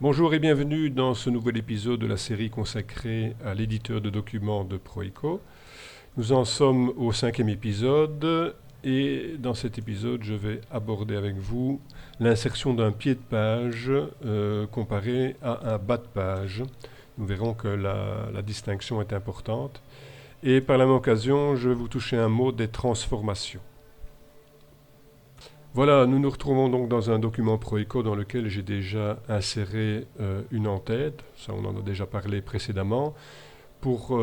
Bonjour et bienvenue dans ce nouvel épisode de la série consacrée à l'éditeur de documents de Proico. Nous en sommes au 5e épisode et dans cet épisode je vais aborder avec vous l'insertion d'un pied de page comparé à un bas de page. Nous verrons que la distinction est importante et par la même occasion je vais vous toucher un mot des transformations. Voilà, nous nous retrouvons donc dans un document Proico dans lequel j'ai déjà inséré une en-tête, ça on en a déjà parlé précédemment. Pour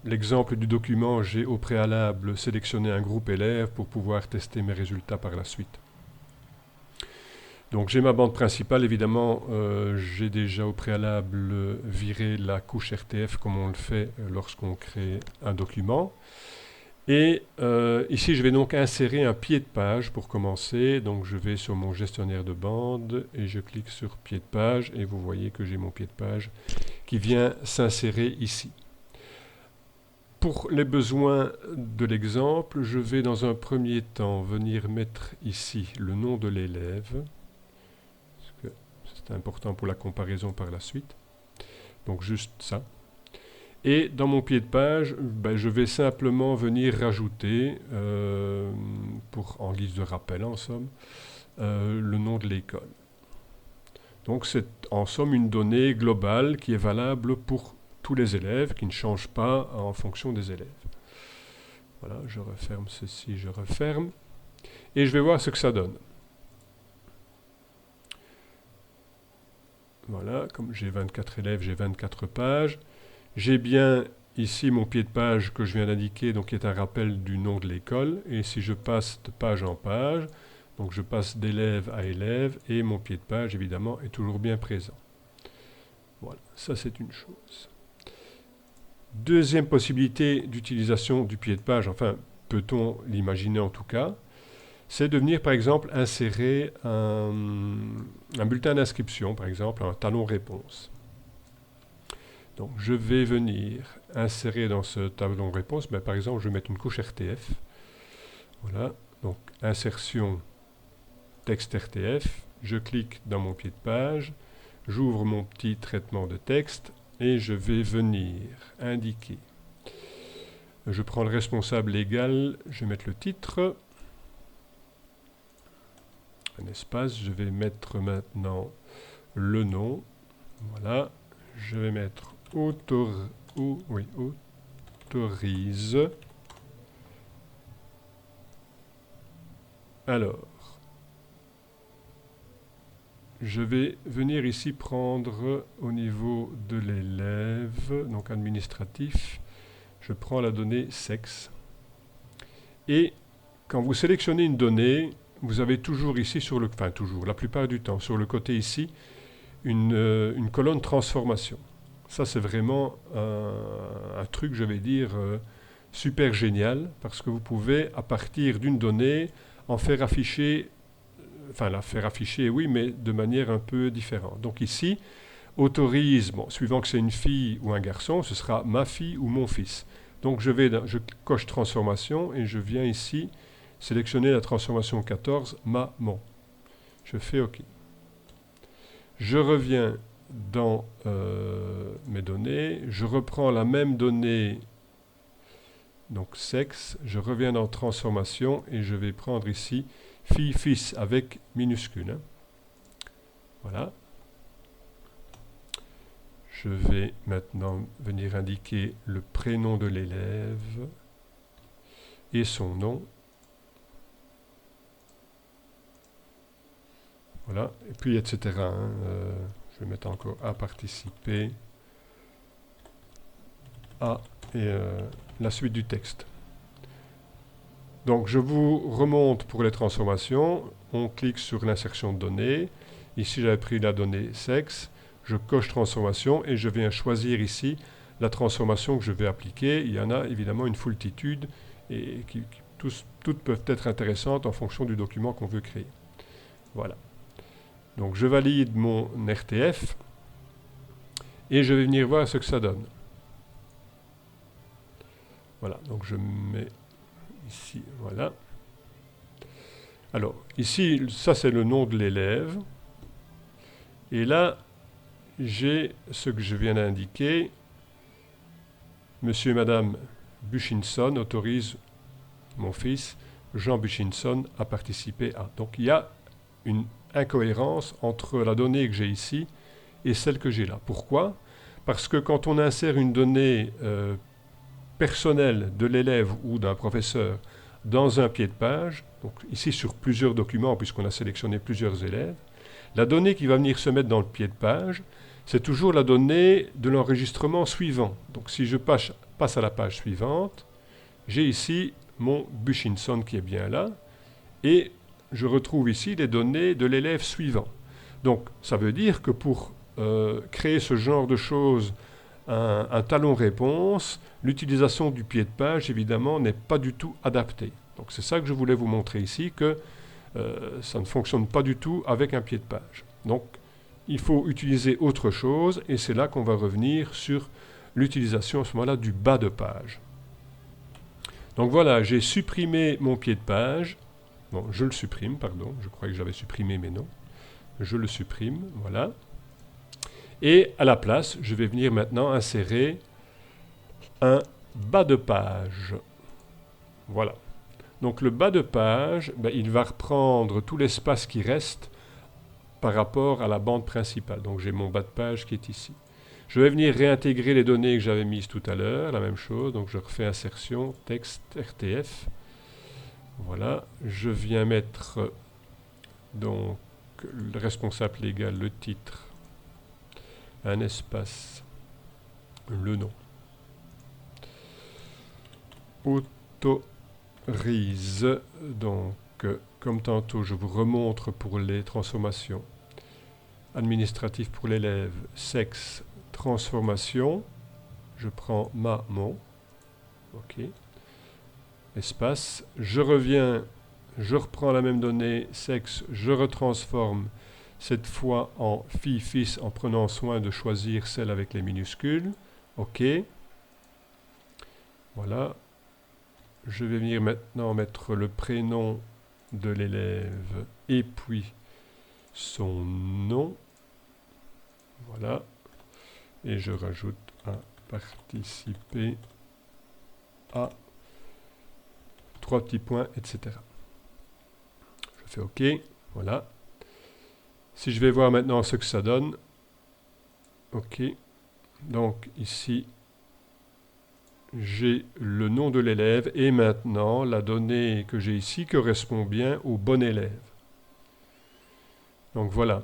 l'exemple du document, j'ai au préalable sélectionné un groupe élèves pour pouvoir tester mes résultats par la suite. Donc j'ai ma bande principale, évidemment, j'ai déjà au préalable viré la couche RTF comme on le fait lorsqu'on crée un document. Et ici, je vais donc insérer un pied de page pour commencer. Donc, je vais sur mon gestionnaire de bande et je clique sur pied de page. Et vous voyez que j'ai mon pied de page qui vient s'insérer ici. Pour les besoins de l'exemple, je vais dans un premier temps venir mettre ici le nom de l'élève. C'est important pour la comparaison par la suite. Donc, juste ça. Et dans mon pied de page, je vais simplement venir rajouter, en guise de rappel en somme, le nom de l'école. Donc c'est en somme une donnée globale qui est valable pour tous les élèves, qui ne change pas en fonction des élèves. Voilà, je referme ceci, je referme. Et je vais voir ce que ça donne. Voilà, comme j'ai 24 élèves, j'ai 24 pages. J'ai bien ici mon pied de page que je viens d'indiquer, donc qui est un rappel du nom de l'école. Et si je passe de page en page, donc je passe d'élève à élève, et mon pied de page, évidemment, est toujours bien présent. Voilà, ça c'est une chose. Deuxième possibilité d'utilisation du pied de page, enfin, peut-on l'imaginer en tout cas, c'est de venir par exemple insérer un bulletin d'inscription, par exemple un talon réponse. Donc je vais venir insérer dans ce tableau de réponse, par exemple, je vais mettre une couche RTF. Voilà, donc insertion texte RTF, je clique dans mon pied de page, j'ouvre mon petit traitement de texte et je vais venir indiquer. Je prends le responsable légal, je vais mettre le titre, un espace, je vais mettre maintenant le nom, voilà, je vais mettre autorise. Alors, je vais venir ici prendre au niveau de l'élève, donc administratif, je prends la donnée sexe. Et quand vous sélectionnez une donnée, vous avez toujours ici, la plupart du temps, sur le côté ici, une colonne transformation. Ça, c'est vraiment un truc, je vais dire, super génial, parce que vous pouvez, à partir d'une donnée, en faire afficher, la faire afficher, oui, mais de manière un peu différente. Donc ici, autorise, suivant que c'est une fille ou un garçon, ce sera ma fille ou mon fils. Donc je coche transformation et je viens ici sélectionner la transformation 14, maman. Je fais OK. Je reviens dans mes données, je reprends la même donnée, donc sexe, je reviens dans transformation et je vais prendre ici fille, fils avec minuscule. Voilà. Je vais maintenant venir indiquer le prénom de l'élève et son nom. Voilà, et puis etc. Je vais mettre encore à participer à et la suite du texte. Donc je vous remonte pour les transformations. On clique sur l'insertion de données. Ici j'avais pris la donnée sexe. Je coche transformation et je viens choisir ici la transformation que je vais appliquer. Il y en a évidemment une foultitude et toutes peuvent être intéressantes en fonction du document qu'on veut créer. Voilà. Donc je valide mon RTF et je vais venir voir ce que ça donne. Voilà, donc je mets ici, voilà. Alors, ici, ça c'est le nom de l'élève. Et là, j'ai ce que je viens d'indiquer. Monsieur et Madame Buchinson autorisent mon fils, Jean Buchinson, à participer à. Donc il y a une incohérence entre la donnée que j'ai ici et celle que j'ai là. Pourquoi? Parce que quand on insère une donnée personnelle de l'élève ou d'un professeur dans un pied de page, donc ici sur plusieurs documents puisqu'on a sélectionné plusieurs élèves, la donnée qui va venir se mettre dans le pied de page, c'est toujours la donnée de l'enregistrement suivant. Donc si je passe à la page suivante, j'ai ici mon Buchinson qui est bien là, et je retrouve ici les données de l'élève suivant. Donc ça veut dire que pour créer ce genre de choses, un talon réponse, l'utilisation du pied de page, évidemment, n'est pas du tout adaptée. Donc c'est ça que je voulais vous montrer ici, que ça ne fonctionne pas du tout avec un pied de page. Donc il faut utiliser autre chose, et c'est là qu'on va revenir sur l'utilisation à ce moment-là du bas de page. Donc voilà, j'ai supprimé mon pied de page. Bon, je le supprime, pardon, je croyais que j'avais supprimé, mais non. Je le supprime, voilà. Et à la place, je vais venir maintenant insérer un bas de page. Voilà. Donc le bas de page, il va reprendre tout l'espace qui reste par rapport à la bande principale. Donc j'ai mon bas de page qui est ici. Je vais venir réintégrer les données que j'avais mises tout à l'heure, la même chose. Donc je refais insertion, texte, RTF. Voilà. Je viens mettre donc le responsable légal, le titre, un espace, le nom. Autorise, donc, comme tantôt, je vous remontre pour les transformations administratives pour l'élève, sexe, transformation, je prends mon, ok, espace, je reviens, je reprends la même donnée, sexe, je retransforme, cette fois en fille, fils, en prenant soin de choisir celle avec les minuscules, ok, voilà, je vais venir maintenant mettre le prénom de l'élève et puis son nom, voilà, et je rajoute un participer à 3 petits points, etc. Je fais OK, voilà. Si je vais voir maintenant ce que ça donne, OK, donc ici, j'ai le nom de l'élève et maintenant la donnée que j'ai ici correspond bien au bon élève. Donc voilà.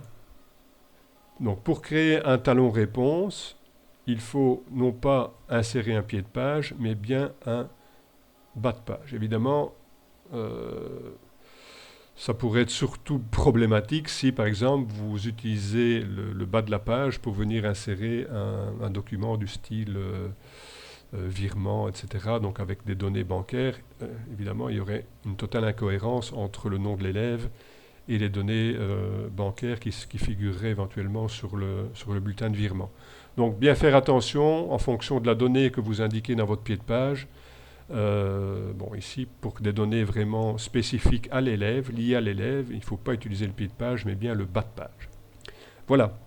Donc pour créer un talon réponse, il faut non pas insérer un pied de page, mais bien un bas de page. Évidemment, ça pourrait être surtout problématique si, par exemple, vous utilisez le bas de la page pour venir insérer un document du style virement, etc. Donc avec des données bancaires, évidemment, il y aurait une totale incohérence entre le nom de l'élève et les données bancaires qui figureraient éventuellement sur le bulletin de virement. Donc bien faire attention en fonction de la donnée que vous indiquez dans votre pied de page. Bon, ici, pour des données vraiment spécifiques à l'élève, liées à l'élève, il ne faut pas utiliser le pied de page, mais bien le bas de page. Voilà.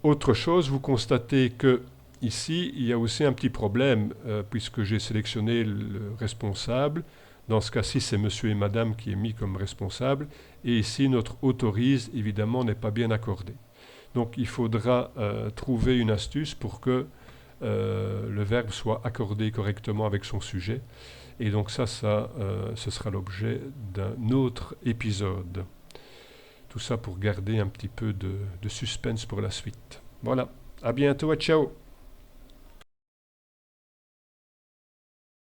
Autre chose, vous constatez que ici, il y a aussi un petit problème, puisque j'ai sélectionné le responsable. Dans ce cas-ci, c'est monsieur et madame qui est mis comme responsable. Et ici, notre autorise, évidemment, n'est pas bien accordé. Donc, il faudra trouver une astuce pour que le verbe soit accordé correctement avec son sujet. Et donc ça ce sera l'objet d'un autre épisode. Tout ça pour garder un petit peu de suspense pour la suite. Voilà, à bientôt et ciao!